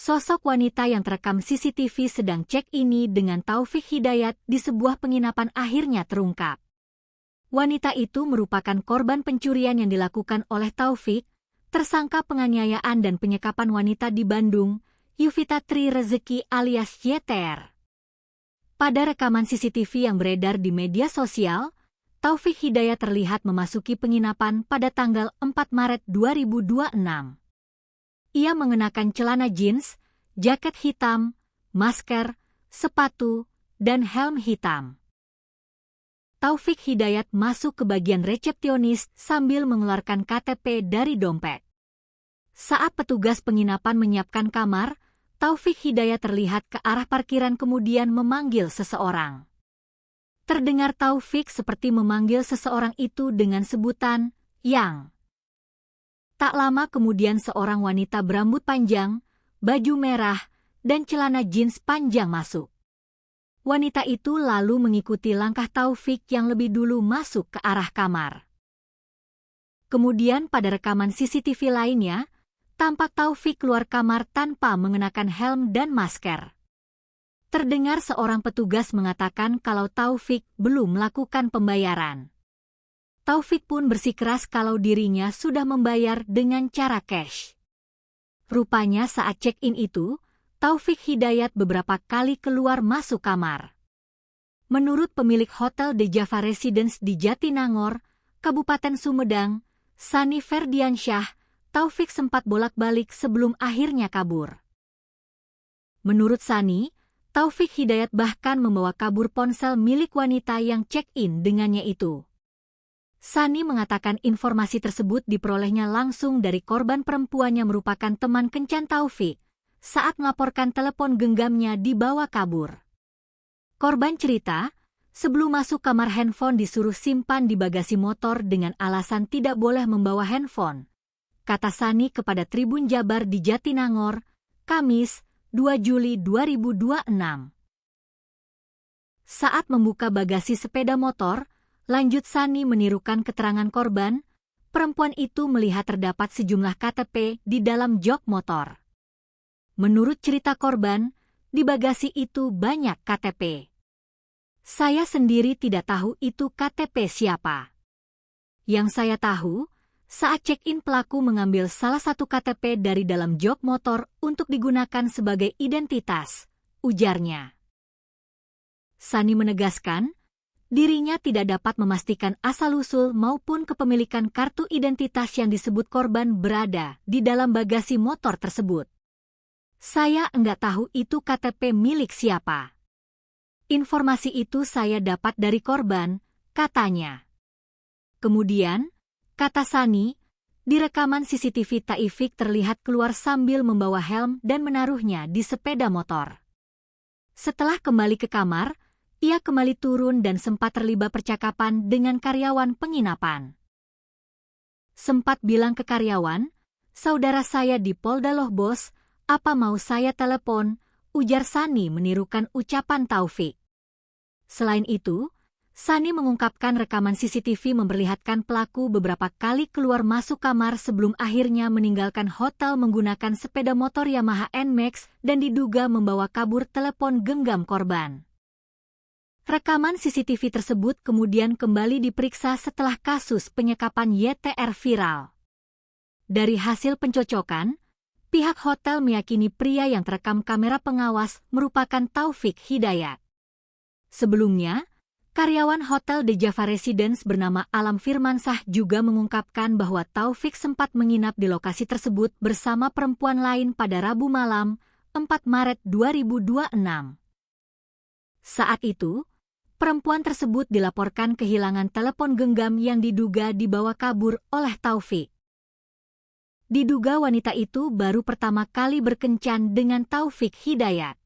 Sosok wanita yang terekam CCTV sedang cek ini dengan Taufik Hidayat di sebuah penginapan akhirnya terungkap. Wanita itu merupakan korban pencurian yang dilakukan oleh Taufik, tersangka penganiayaan dan penyekapan wanita di Bandung, Yuvita Tri Rezeki alias YTR. Pada rekaman CCTV yang beredar di media sosial, Taufik Hidayat terlihat memasuki penginapan pada tanggal 4 Maret 2026. Ia mengenakan celana jeans, jaket hitam, masker, sepatu, dan helm hitam. Taufik Hidayat masuk ke bagian resepsionis sambil mengeluarkan KTP dari dompet. Saat petugas penginapan menyiapkan kamar, Taufik Hidayat terlihat ke arah parkiran kemudian memanggil seseorang. Terdengar Taufik seperti memanggil seseorang itu dengan sebutan, "Yang". Tak lama kemudian seorang wanita berambut panjang, baju merah, dan celana jeans panjang masuk. Wanita itu lalu mengikuti langkah Taufik yang lebih dulu masuk ke arah kamar. Kemudian pada rekaman CCTV lainnya, tampak Taufik keluar kamar tanpa mengenakan helm dan masker. Terdengar seorang petugas mengatakan kalau Taufik belum melakukan pembayaran. Taufik pun bersikeras kalau dirinya sudah membayar dengan cara cash. Rupanya saat check-in itu, Taufik Hidayat beberapa kali keluar masuk kamar. Menurut pemilik Hotel The Java Residence di Jatinangor, Kabupaten Sumedang, Sani Ferdiansyah, Taufik sempat bolak-balik sebelum akhirnya kabur. Menurut Sani, Taufik Hidayat bahkan membawa kabur ponsel milik wanita yang check-in dengannya itu. Sani mengatakan informasi tersebut diperolehnya langsung dari korban perempuan yang merupakan teman kencan Taufik saat melaporkan telepon genggamnya dibawa kabur. Korban cerita, sebelum masuk kamar handphone disuruh simpan di bagasi motor dengan alasan tidak boleh membawa handphone, kata Sani kepada Tribun Jabar di Jatinangor, Kamis, 2 Juli 2026. Saat membuka bagasi sepeda motor, lanjut Sani menirukan keterangan korban, perempuan itu melihat terdapat sejumlah KTP di dalam jok motor. Menurut cerita korban, di bagasi itu banyak KTP. Saya sendiri tidak tahu itu KTP siapa. Yang saya tahu, saat check-in pelaku mengambil salah satu KTP dari dalam jok motor untuk digunakan sebagai identitas, ujarnya. Sani menegaskan, dirinya tidak dapat memastikan asal-usul maupun kepemilikan kartu identitas yang disebut korban berada di dalam bagasi motor tersebut. Saya enggak tahu itu KTP milik siapa. Informasi itu saya dapat dari korban, katanya. Kemudian, kata Sani, di rekaman CCTV Taufik terlihat keluar sambil membawa helm dan menaruhnya di sepeda motor. Setelah kembali ke kamar, ia kembali turun dan sempat terlibat percakapan dengan karyawan penginapan. Sempat bilang ke karyawan, "Saudara saya di Polda loh bos, apa mau saya telepon?" ujar Sani menirukan ucapan Taufik. Selain itu, Sani mengungkapkan rekaman CCTV memperlihatkan pelaku beberapa kali keluar masuk kamar sebelum akhirnya meninggalkan hotel menggunakan sepeda motor Yamaha NMAX dan diduga membawa kabur telepon genggam korban. Rekaman CCTV tersebut kemudian kembali diperiksa setelah kasus penyekapan YTR viral. Dari hasil pencocokan, pihak hotel meyakini pria yang terekam kamera pengawas merupakan Taufik Hidayat. Sebelumnya, karyawan Hotel The Java Residence bernama Alam Firmansah juga mengungkapkan bahwa Taufik sempat menginap di lokasi tersebut bersama perempuan lain pada Rabu malam, 4 Maret 2026. Saat itu, perempuan tersebut dilaporkan kehilangan telepon genggam yang diduga dibawa kabur oleh Taufik. Diduga wanita itu baru pertama kali berkencan dengan Taufik Hidayat.